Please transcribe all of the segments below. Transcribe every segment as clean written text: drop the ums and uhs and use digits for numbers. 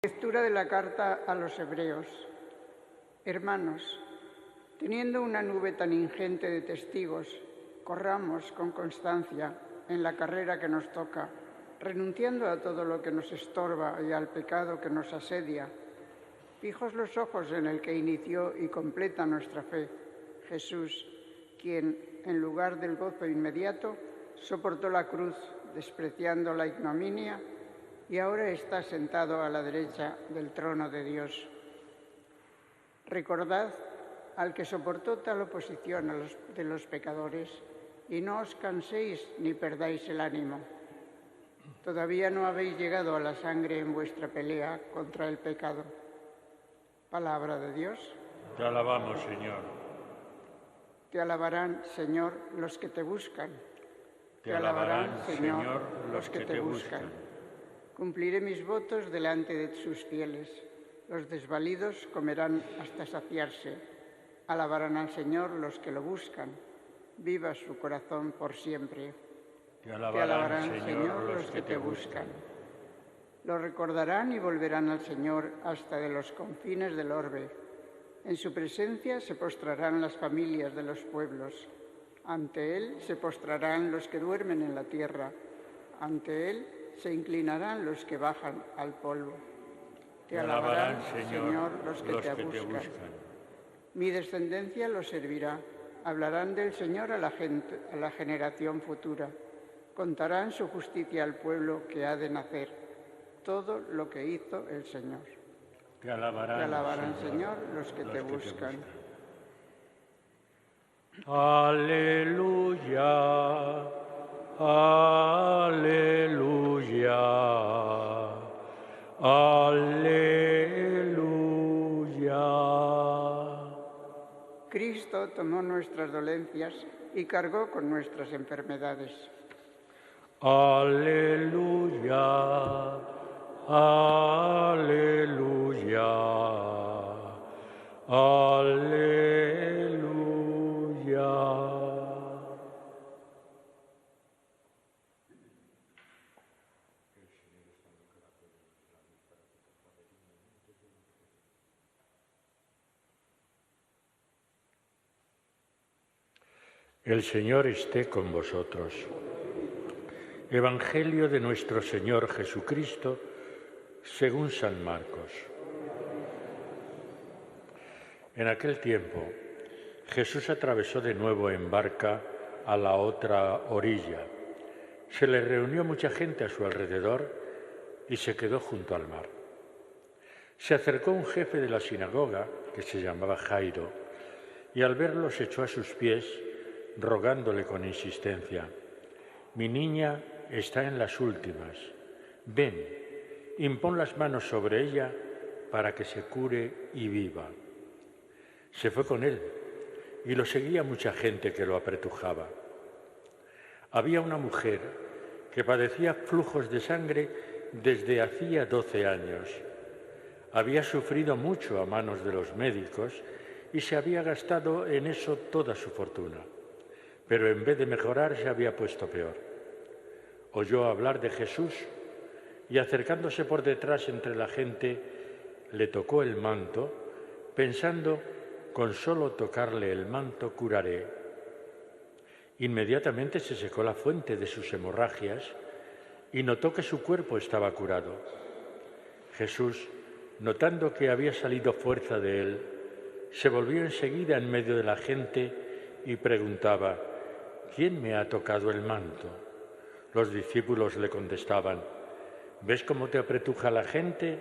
Lectura de la carta a los Hebreos. Hermanos, teniendo una nube tan ingente de testigos, corramos con constancia en la carrera que nos toca, renunciando a todo lo que nos estorba y al pecado que nos asedia. Fijos los ojos en el que inició y completa nuestra fe, Jesús, quien, en lugar del gozo inmediato, soportó la cruz, despreciando la ignominia, y ahora está sentado a la derecha del trono de Dios. Recordad al que soportó tal oposición de los pecadores, y no os canséis ni perdáis el ánimo. Todavía no habéis llegado a la sangre en vuestra pelea contra el pecado. Palabra de Dios. Te alabamos, Señor. Te alabarán, Señor, los que te buscan. Te alabarán, Señor, los que te buscan. Cumpliré mis votos delante de sus fieles. Los desvalidos comerán hasta saciarse. Alabarán al Señor los que lo buscan. Viva su corazón por siempre. Te alabarán, Señor, los que te buscan. Lo recordarán y volverán al Señor hasta de los confines del orbe. En su presencia se postrarán las familias de los pueblos. Ante Él se postrarán los que duermen en la tierra. Ante Él se inclinarán los que bajan al polvo. Te alabarán, Señor, los que te buscan. Mi descendencia los servirá. Hablarán del Señor a la generación futura. Contarán su justicia al pueblo que ha de nacer. Todo lo que hizo el Señor. Te alabarán, Señor, los que te buscan. Aleluya, aleluya, aleluya. Cristo tomó nuestras dolencias y cargó con nuestras enfermedades. Aleluya, aleluya, aleluya. El Señor esté con vosotros. Evangelio de nuestro Señor Jesucristo según San Marcos. En aquel tiempo, Jesús atravesó de nuevo en barca a la otra orilla. Se le reunió mucha gente a su alrededor y se quedó junto al mar. Se acercó un jefe de la sinagoga, que se llamaba Jairo, y al verlo se echó a sus pies, rogándole con insistencia: «Mi niña está en las últimas. Ven, impón las manos sobre ella para que se cure y viva». Se fue con él y lo seguía mucha gente que lo apretujaba. Había una mujer que padecía flujos de sangre desde hacía 12 años. Había sufrido mucho a manos de los médicos y se había gastado en eso toda su fortuna. Pero en vez de mejorar se había puesto peor. Oyó hablar de Jesús y acercándose por detrás entre la gente, le tocó el manto, pensando: con solo tocarle el manto curaré. Inmediatamente se secó la fuente de sus hemorragias y notó que su cuerpo estaba curado. Jesús, notando que había salido fuerza de él, se volvió enseguida en medio de la gente y preguntaba: ¿quién me ha tocado el manto? Los discípulos le contestaban: ¿ves cómo te apretuja la gente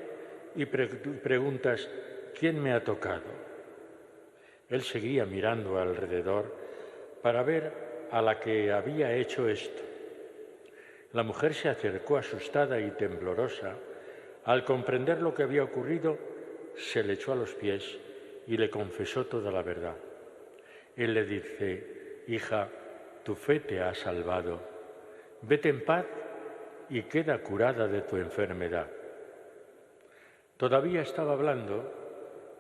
y preguntas ¿quién me ha tocado? Él seguía mirando alrededor para ver a la que había hecho esto. La mujer se acercó asustada y temblorosa. Al comprender lo que había ocurrido, se le echó a los pies y le confesó toda la verdad. Él le dice: «Hija, tu fe te ha salvado. Vete en paz y queda curada de tu enfermedad». Todavía estaba hablando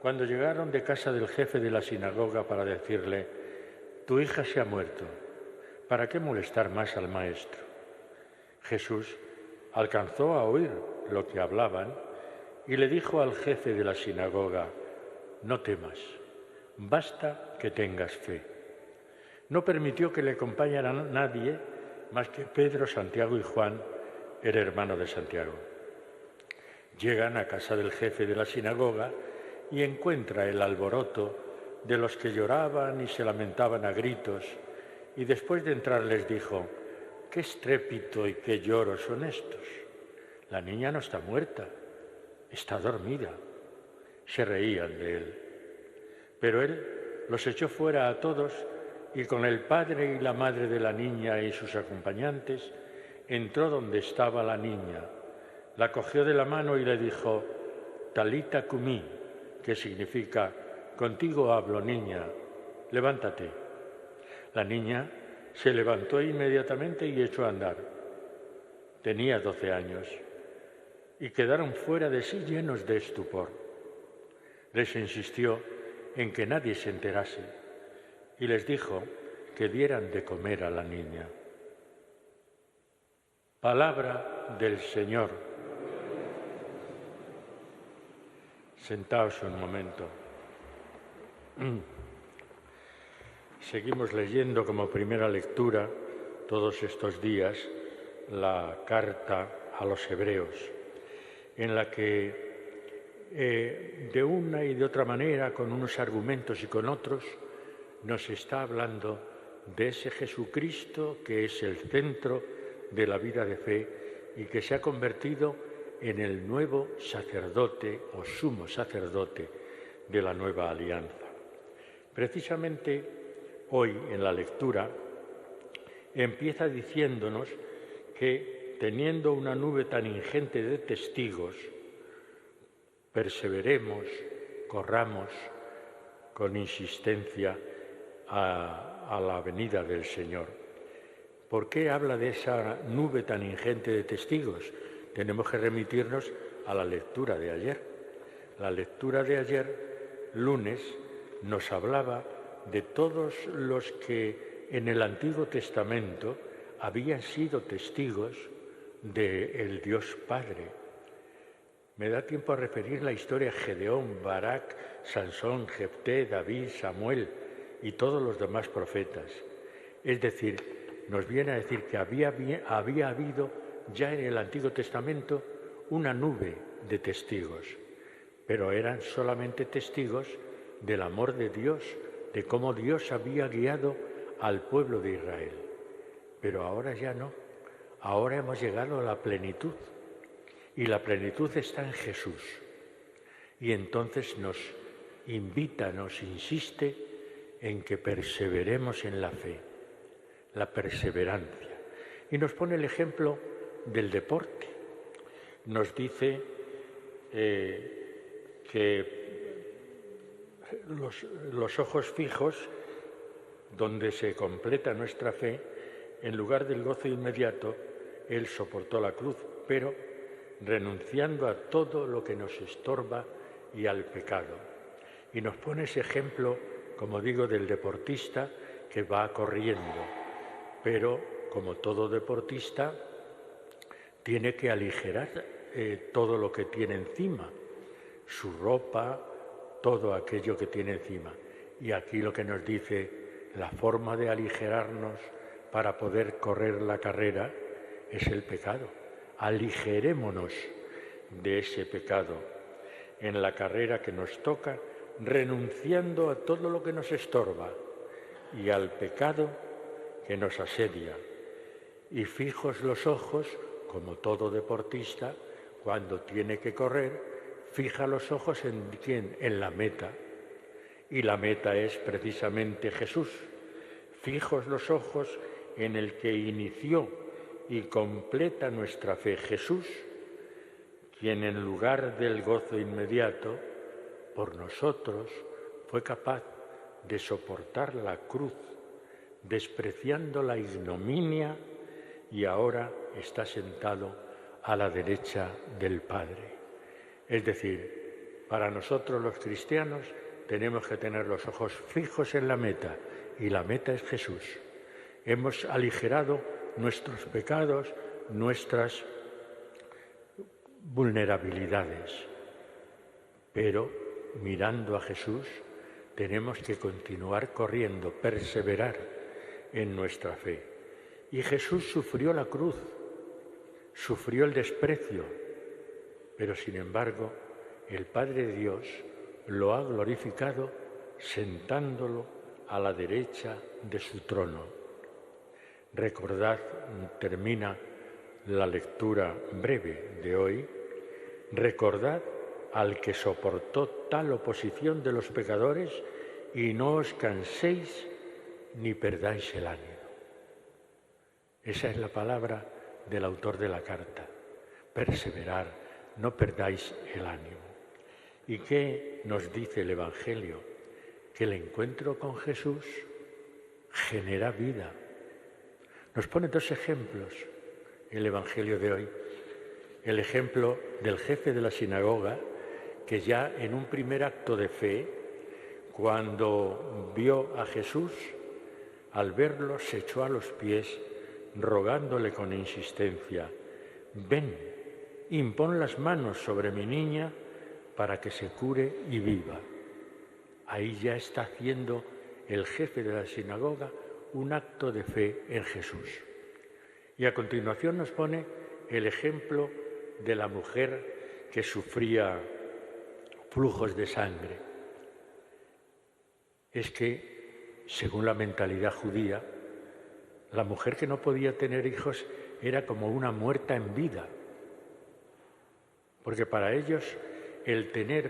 cuando llegaron de casa del jefe de la sinagoga para decirle: «Tu hija se ha muerto. ¿Para qué molestar más al maestro?». Jesús alcanzó a oír lo que hablaban y le dijo al jefe de la sinagoga: «No temas, basta que tengas fe». No permitió que le acompañara nadie más que Pedro, Santiago y Juan, el hermano de Santiago. Llegan a casa del jefe de la sinagoga y encuentra el alboroto de los que lloraban y se lamentaban a gritos, y después de entrar les dijo: «¿Qué estrépito y qué lloros son estos? La niña no está muerta, está dormida». Se reían de él. Pero él los echó fuera a todos y con el padre y la madre de la niña y sus acompañantes entró donde estaba la niña, la cogió de la mano y le dijo: «Talita cumí», que significa: «Contigo hablo, niña, levántate». La niña se levantó inmediatamente y echó a andar. Tenía 12 años y quedaron fuera de sí llenos de estupor. Les insistió en que nadie se enterase y les dijo que dieran de comer a la niña. Palabra del Señor. Sentaos un momento. Seguimos leyendo como primera lectura todos estos días la carta a los Hebreos, en la que de una y de otra manera, con unos argumentos y con otros, nos está hablando de ese Jesucristo que es el centro de la vida de fe y que se ha convertido en el nuevo sacerdote o sumo sacerdote de la nueva alianza. Precisamente hoy en la lectura empieza diciéndonos que, teniendo una nube tan ingente de testigos, perseveremos, corramos con insistencia a la venida del Señor. ¿Por qué habla de esa nube tan ingente de testigos? Tenemos que remitirnos a la lectura de ayer. La lectura de ayer, lunes, nos hablaba de todos los que en el Antiguo Testamento habían sido testigos del Dios Padre. Me da tiempo a referir la historia de Gedeón, Barak, Sansón, Jefté, David, Samuel y todos los demás profetas. Es decir, nos viene a decir que había habido ya en el Antiguo Testamento una nube de testigos, pero eran solamente testigos del amor de Dios, de cómo Dios había guiado al pueblo de Israel. Pero ahora ya no, ahora hemos llegado a la plenitud. Y la plenitud está en Jesús. Y entonces nos invita, nos insiste en que perseveremos en la fe, la perseverancia. Y nos pone el ejemplo del deporte. Nos dice que los ojos fijos, donde se completa nuestra fe, en lugar del gozo inmediato, Él soportó la cruz, pero renunciando a todo lo que nos estorba y al pecado. Y nos pone ese ejemplo, como digo, del deportista que va corriendo, pero como todo deportista tiene que aligerar todo lo que tiene encima, su ropa, todo aquello que tiene encima. Y aquí lo que nos dice, la forma de aligerarnos para poder correr la carrera es el pecado. Aligerémonos de ese pecado en la carrera que nos toca, renunciando a todo lo que nos estorba y al pecado que nos asedia. Y fijos los ojos, como todo deportista, cuando tiene que correr, fija los ojos en ¿quién? En la meta. Y la meta es precisamente Jesús. Fijos los ojos en el que inició y completa nuestra fe, Jesús, quien en lugar del gozo inmediato, por nosotros fue capaz de soportar la cruz, despreciando la ignominia, y ahora está sentado a la derecha del Padre. Es decir, para nosotros los cristianos tenemos que tener los ojos fijos en la meta, y la meta es Jesús. Hemos aligerado nuestros pecados, nuestras vulnerabilidades. Pero mirando a Jesús tenemos que continuar corriendo, perseverar en nuestra fe. Y Jesús sufrió la cruz, sufrió el desprecio, pero sin embargo el Padre de Dios lo ha glorificado sentándolo a la derecha de su trono. Recordad, termina la lectura breve de hoy, recordad al que soportó tal oposición de los pecadores y no os canséis ni perdáis el ánimo. Esa es la palabra del autor de la carta. Perseverar, no perdáis el ánimo. ¿Y qué nos dice el Evangelio? Que el encuentro con Jesús genera vida. Nos pone dos ejemplos el Evangelio de hoy. El ejemplo del jefe de la sinagoga, que ya en un primer acto de fe, cuando vio a Jesús, al verlo se echó a los pies, rogándole con insistencia: ven, impón las manos sobre mi niña para que se cure y viva. Ahí ya está haciendo el jefe de la sinagoga un acto de fe en Jesús. Y a continuación nos pone el ejemplo de la mujer que sufría flujos de sangre. Es que, según la mentalidad judía, la mujer que no podía tener hijos era como una muerta en vida, porque para ellos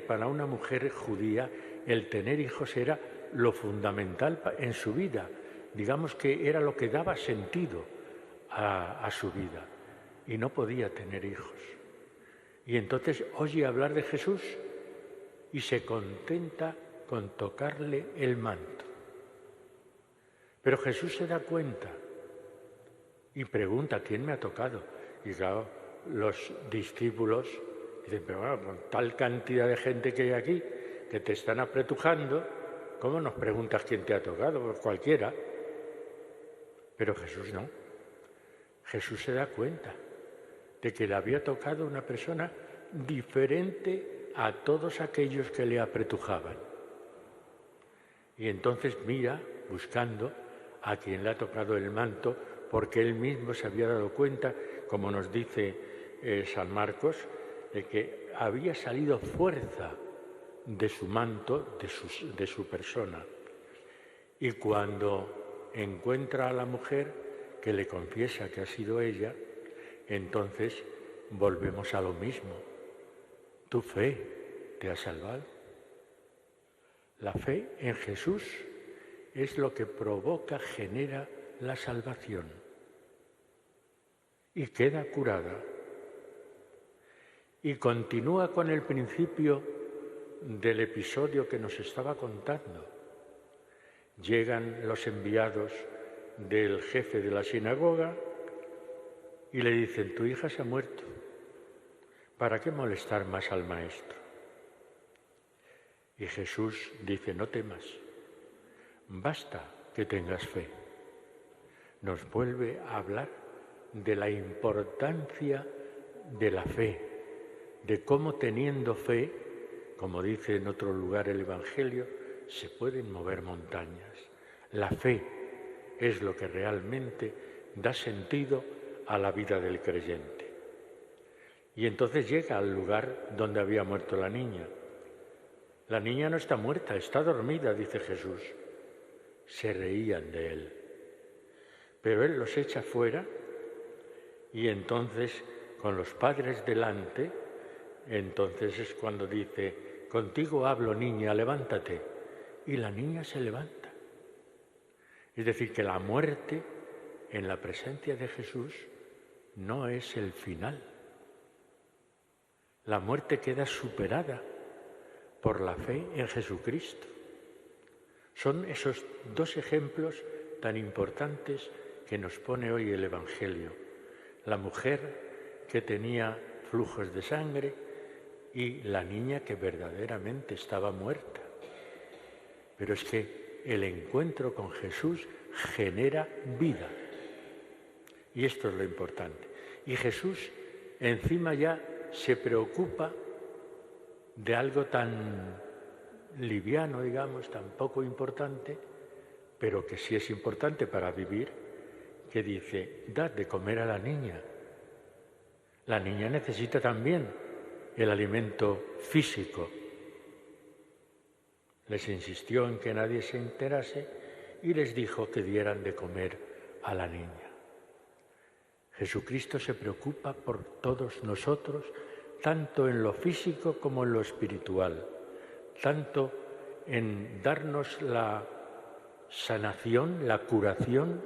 para una mujer judía, el tener hijos era lo fundamental en su vida, digamos que era lo que daba sentido a su vida, y no podía tener hijos. Y entonces oye hablar de Jesús y se contenta con tocarle el manto. Pero Jesús se da cuenta y pregunta: ¿quién me ha tocado? Y claro, los discípulos dicen: pero bueno, con tal cantidad de gente que hay aquí, que te están apretujando, ¿cómo nos preguntas quién te ha tocado? Pues cualquiera. Pero Jesús no. Jesús se da cuenta de que le había tocado una persona diferente a todos aquellos que le apretujaban. Y entonces mira, buscando a quien le ha tocado el manto, porque él mismo se había dado cuenta, como nos dice San Marcos, de que había salido fuerza de su manto, de su persona. Y cuando encuentra a la mujer que le confiesa que ha sido ella, entonces volvemos a lo mismo. Tu fe te ha salvado. La fe en Jesús es lo que provoca, genera la salvación. Y queda curada. Y continúa con el principio del episodio que nos estaba contando. Llegan los enviados del jefe de la sinagoga y le dicen: tu hija se ha muerto, ¿para qué molestar más al maestro? Y Jesús dice: no temas, basta que tengas fe. Nos vuelve a hablar de la importancia de la fe, de cómo teniendo fe, como dice en otro lugar el Evangelio, se pueden mover montañas. La fe es lo que realmente da sentido a la vida del creyente. Y entonces llega al lugar donde había muerto la niña. La niña no está muerta, está dormida, dice Jesús. Se reían de él. Pero él los echa fuera y entonces, con los padres delante, entonces es cuando dice: contigo hablo, niña, levántate. Y la niña se levanta. Es decir, que la muerte en la presencia de Jesús no es el final. La muerte queda superada por la fe en Jesucristo. Son esos dos ejemplos tan importantes que nos pone hoy el Evangelio. La mujer que tenía flujos de sangre y la niña que verdaderamente estaba muerta. Pero es que el encuentro con Jesús genera vida. Y esto es lo importante. Y Jesús encima ya se preocupa de algo tan liviano, digamos, tan poco importante, pero que sí es importante para vivir, que dice, dad de comer a la niña. La niña necesita también el alimento físico. Les insistió en que nadie se enterase y les dijo que dieran de comer a la niña. Jesucristo se preocupa por todos nosotros, tanto en lo físico como en lo espiritual, tanto en darnos la sanación, la curación,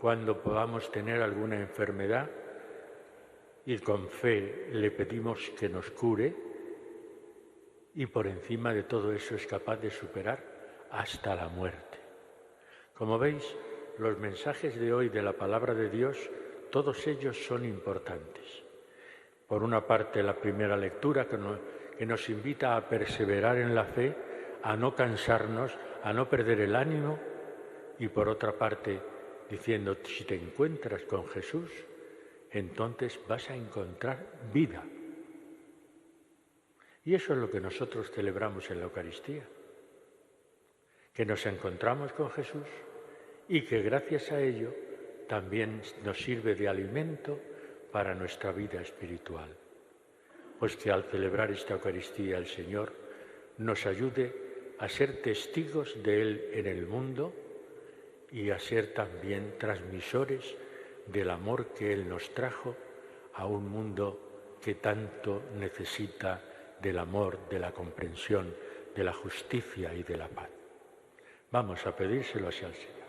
cuando podamos tener alguna enfermedad y con fe le pedimos que nos cure, y por encima de todo eso es capaz de superar hasta la muerte. Como veis, los mensajes de hoy de la palabra de Dios, todos ellos son importantes. Por una parte, la primera lectura que nos invita a perseverar en la fe, a no cansarnos, a no perder el ánimo, y por otra parte, diciendo, si te encuentras con Jesús, entonces vas a encontrar vida. Y eso es lo que nosotros celebramos en la Eucaristía, que nos encontramos con Jesús y que gracias a ello también nos sirve de alimento para nuestra vida espiritual. Pues que al celebrar esta Eucaristía el Señor nos ayude a ser testigos de Él en el mundo y a ser también transmisores del amor que Él nos trajo a un mundo que tanto necesita del amor, de la comprensión, de la justicia y de la paz. Vamos a pedírselo así al Señor.